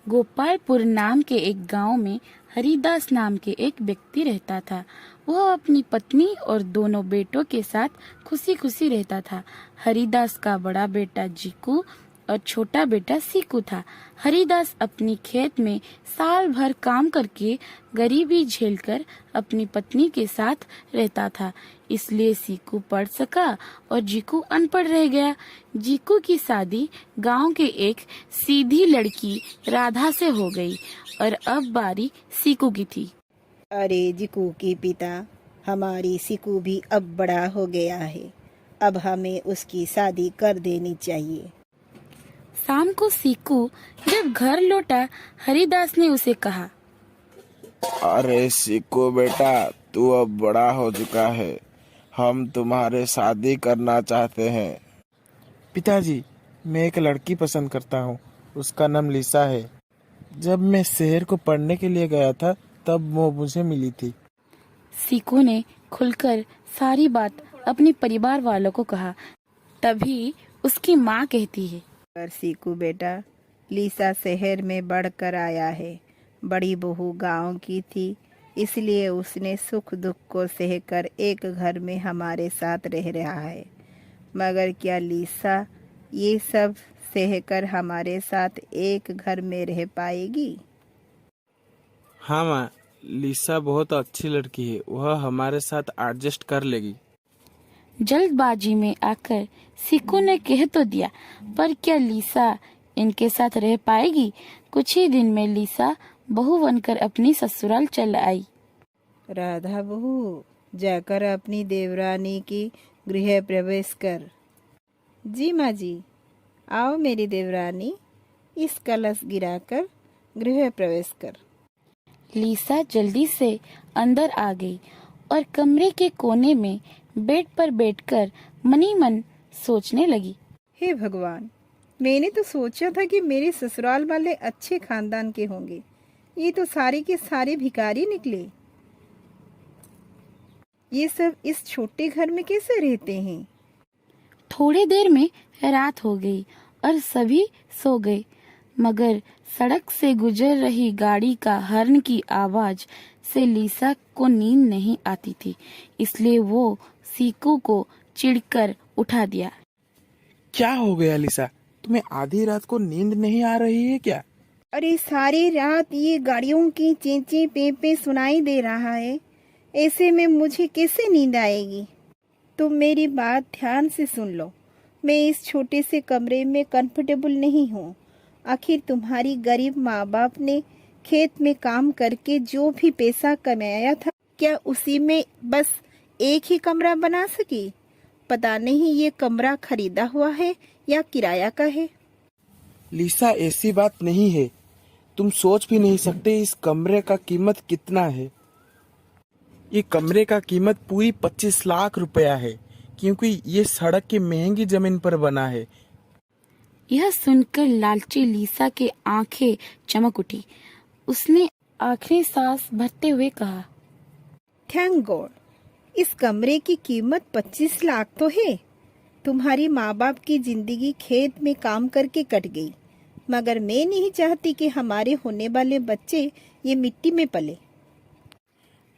गोपालपुर नाम के एक गांव में हरिदास नाम के एक व्यक्ति रहता था। वह अपनी पत्नी और दोनों बेटों के साथ खुशी खुशी रहता था। हरिदास का बड़ा बेटा जीकू और छोटा बेटा सीकू था। हरिदास अपनी खेत में साल भर काम करके गरीबी झेलकर अपनी पत्नी के साथ रहता था, इसलिए सीकू पढ़ सका और जीकू अनपढ़ रह गया। जीकू की शादी गांव के एक सीधी लड़की राधा से हो गई और अब बारी सीकू की थी। अरे जीकू के पिता, हमारी सीकू भी अब बड़ा हो गया है, अब हमें उसकी शादी कर देनी चाहिए। शाम को सीकू जब घर लौटा, हरिदास ने उसे कहा, अरे सीकू बेटा, तू अब बड़ा हो चुका है, हम तुम्हारे शादी करना चाहते हैं। पिताजी, मैं एक लड़की पसंद करता हूँ, उसका नाम लिसा है। जब मैं शहर को पढ़ने के लिए गया था तब वो मुझे मिली थी। सीकू ने खुलकर सारी बात अपने परिवार वालों को कहा। तभी उसकी माँ कहती है, पर सीकू बेटा, लिसा शहर में बढ़कर आया है। बड़ी बहू गांव की थी, इसलिए उसने सुख दुख को सहकर एक घर में हमारे साथ रह रहा है। मगर क्या लिसा ये सब सहकर हमारे साथ एक घर में रह पाएगी? हाँ माँ, लिसा बहुत अच्छी लड़की है, वह हमारे साथ एडजस्ट कर लेगी। जल्दबाजी में आकर सीकू ने कह तो दिया, पर क्या लिसा इनके साथ रह पाएगी? कुछ ही दिन में लिसा बहू बनकर अपनी ससुराल चल आई। राधा बहू, जाकर अपनी देवरानी की गृह प्रवेश कर। जी माँ जी, आओ मेरी देवरानी, इस कलश गिराकर गृह प्रवेश कर। लिसा जल्दी से अंदर आ गई और कमरे के कोने में बेड पर बैठकर मनी मन सोचने लगी। हे भगवान, मैंने तो सोचा था कि मेरे ससुराल वाले अच्छे खानदान के होंगे, ये तो सारे के सारे भिखारी निकले। ये सब इस छोटे घर में कैसे रहते हैं? थोड़ी देर में रात हो गई और सभी सो गए, मगर सड़क से गुजर रही गाड़ी का हॉर्न की आवाज से लिसा को नींद नहीं आती थी, इसलिए वो सीकू को चिढ़कर उठा दिया। क्या हो गया लिसा, तुम्हें आधी रात को नींद नहीं आ रही है क्या? अरे सारी रात ये गाड़ियों की चेंचे पे सुनाई दे रहा है, ऐसे में मुझे कैसे नींद आएगी? तुम मेरी बात ध्यान से सुन लो। मैं इस छोटे से कमरे में कंफर्टेबल नहीं हूँ। आखिर तुम्हारी गरीब माँ बाप ने खेत में काम करके जो भी पैसा कमाया था, क्या उसी में बस एक ही कमरा बना सकी? पता नहीं ये कमरा खरीदा हुआ है या किराया का है। लिसा, ऐसी बात नहीं है, तुम सोच भी नहीं सकते इस कमरे का कीमत कितना है। ये कमरे का कीमत पूरी 25 लाख रुपया है, क्योंकि ये सड़क की महंगी जमीन पर बना है। यह सुनकर लालची लिसा के आंखें चमक उठी। उसने आखिरी सांस भरते हुए कहा, थैंक गॉड, इस कमरे की कीमत 25 लाख तो है। तुम्हारी माँ बाप की जिंदगी खेत में काम करके कट गई, मगर मैं नहीं चाहती कि हमारे होने वाले बच्चे ये मिट्टी में पले।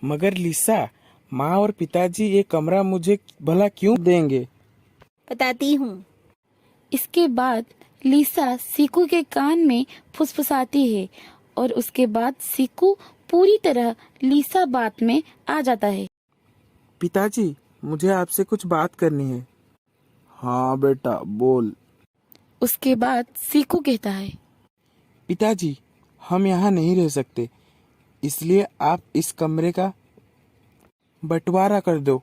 मगर लिसा, माँ और पिताजी ये कमरा मुझे भला क्यों देंगे? बताती हूँ। इसके बाद लिसा सीकू के कान में फुसफुसाती है और उसके बाद सीकू पूरी तरह लिसा बात में आ जाता है। पिताजी, मुझे आपसे कुछ बात करनी है। हाँ बेटा, बोल। उसके बाद सीकू कहता है, पिताजी, हम यहाँ नहीं रह सकते, इसलिए आप इस कमरे का बंटवारा कर दो।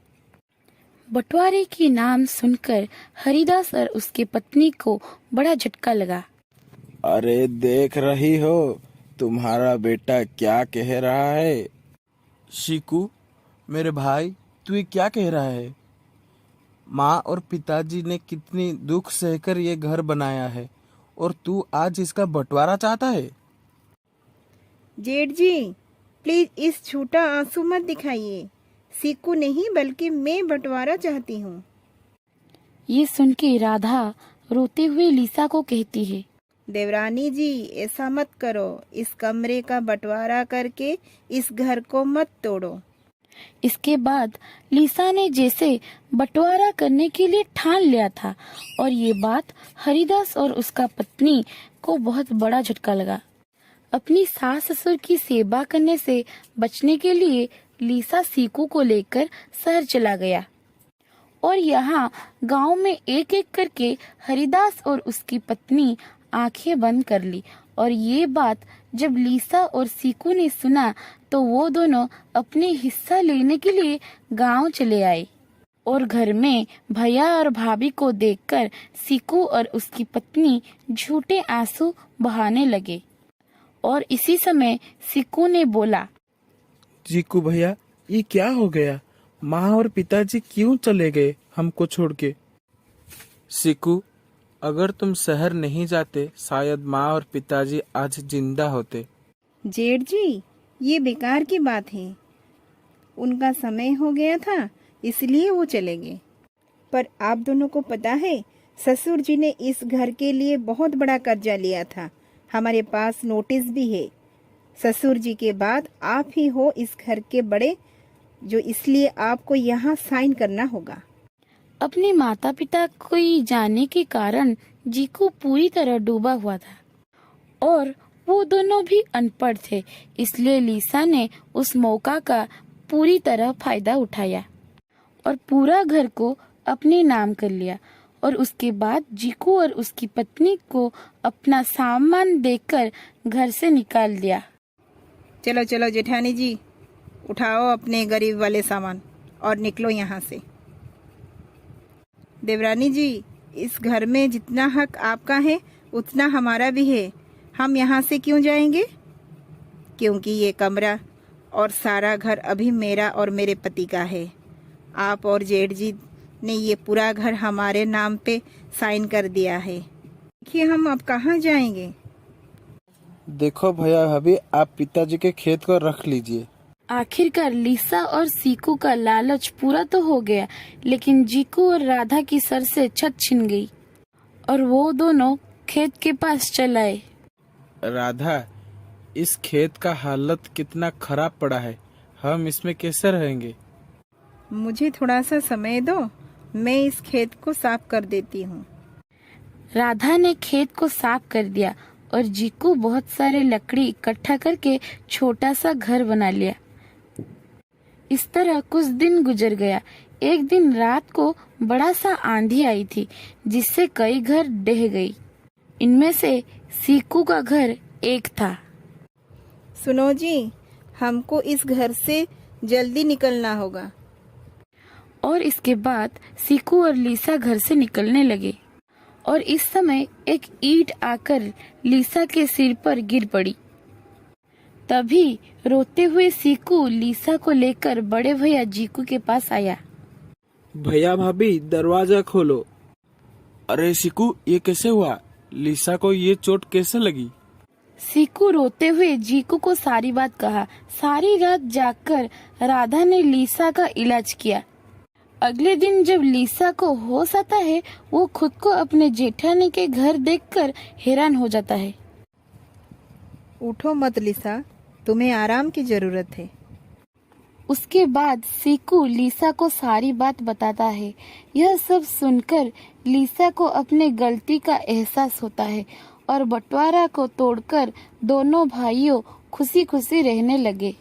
बंटवारे की नाम सुनकर हरिदास और उसकी पत्नी को बड़ा झटका लगा। अरे देख रही हो तुम्हारा बेटा क्या कह रहा है? शिकू, मेरे भाई, तू ये क्या कह रहा है? माँ और पिताजी ने कितनी दुख सहकर ये घर बनाया है और तू आज इसका बंटवारा चाहता है? जेठ जी, प्लीज इस छोटा आंसू मत दिखाइए। सीकू नहीं बल्कि मैं बंटवारा चाहती हूँ। ये सुन के राधा रोते हुए लिसा को कहती है, देवरानी जी, ऐसा मत करो। इस कमरे का बंटवारा करके इस घर को मत तोड़ो। इसके बाद लिसा ने जैसे बंटवारा करने के लिए ठान लिया था और ये बात हरिदास और उसका पत्नी को बहुत बड़ा झटका लगा। अपनी सास ससुर की सेवा करने से बचने के लिए लिसा सीकू को लेकर शहर चला गया और यहाँ गांव में एक एक करके हरिदास और उसकी पत्नी आंखें बंद कर ली। और ये बात जब लिसा और सीकू ने सुना तो वो दोनों अपने हिस्सा लेने के लिए गांव चले आए और घर में भैया और भाभी को देखकर सीकू और उसकी पत्नी झूठे आंसू बहाने लगे। और इसी समय सीकू ने बोला, जीकू भैया, ये क्या हो गया? माँ और पिताजी क्यों चले गए हमको छोड़ के? सीकू, अगर तुम शहर नहीं जाते शायद माँ और पिताजी आज जिंदा होते। जेठ जी, ये बेकार की बात है। उनका समय हो गया था इसलिए वो चले गए। पर आप दोनों को पता है, ससुर जी ने इस घर के लिए बहुत बड़ा कर्जा लिया था। हमारे पास नोटिस भी है। ससुर जी के बाद आप ही हो इस घर के बड़े, जो इसलिए आपको यहाँ साइन करना होगा। अपने माता पिता को जाने के कारण जीकू पूरी तरह डूबा हुआ था और वो दोनों भी अनपढ़ थे, इसलिए लिसा ने उस मौका का पूरी तरह फायदा उठाया और पूरा घर को अपने नाम कर लिया। और उसके बाद जीकू और उसकी पत्नी को अपना सामान देकर घर से निकाल दिया। चलो चलो जेठानी जी, उठाओ अपने गरीब वाले सामान और निकलो यहाँ से। देवरानी जी, इस घर में जितना हक आपका है उतना हमारा भी है। हम यहाँ से क्यों जाएंगे? क्योंकि ये कमरा और सारा घर अभी मेरा और मेरे पति का है। आप और जेठ जी ने ये पूरा घर हमारे नाम पे साइन कर दिया है। देखिए, हम अब कहाँ जाएंगे? देखो भैया भाभी, आप पिताजी के खेत को रख लीजिए। आखिरकार लिसा और सीकू का लालच पूरा तो हो गया, लेकिन जीकू और राधा की सर से छत छिन गई और वो दोनों खेत के पास चल आए। राधा, इस खेत का हालत कितना खराब पड़ा है, हम इसमें कैसे रहेंगे? मुझे थोड़ा सा समय दो, मैं इस खेत को साफ कर देती हूँ। राधा ने खेत को साफ कर दिया और जीकू बहुत सारे लकड़ी इकट्ठा करके छोटा सा घर बना लिया। इस तरह कुछ दिन गुजर गया। एक दिन रात को बड़ा सा आंधी आई थी जिससे कई घर ढह गई। इनमें से सीकू का घर एक था। सुनो जी, हमको इस घर से जल्दी निकलना होगा। और इसके बाद सीकू और लिसा घर से निकलने लगे और इस समय एक ईंट आकर लिसा के सिर पर गिर पड़ी। तभी रोते हुए सीकू लिसा को लेकर बड़े भैया जीकू के पास आया। भैया भाभी, दरवाजा खोलो। अरे सीकू, ये कैसे हुआ? लिसा को ये चोट कैसे लगी? सीकू रोते हुए जीकू को सारी बात कहा। सारी रात जागकर राधा ने लिसा का इलाज किया। अगले दिन जब लिसा को होश आता है, वो खुद को अपने जेठानी के घर देखकर हैरान हो जाता है। उठो मत लिसा, तुम्हें आराम की जरूरत है। उसके बाद सीकू लिसा को सारी बात बताता है। यह सब सुनकर लिसा को अपने गलती का एहसास होता है और बंटवारा को तोड़कर दोनों भाइयों खुशी खुशी रहने लगे।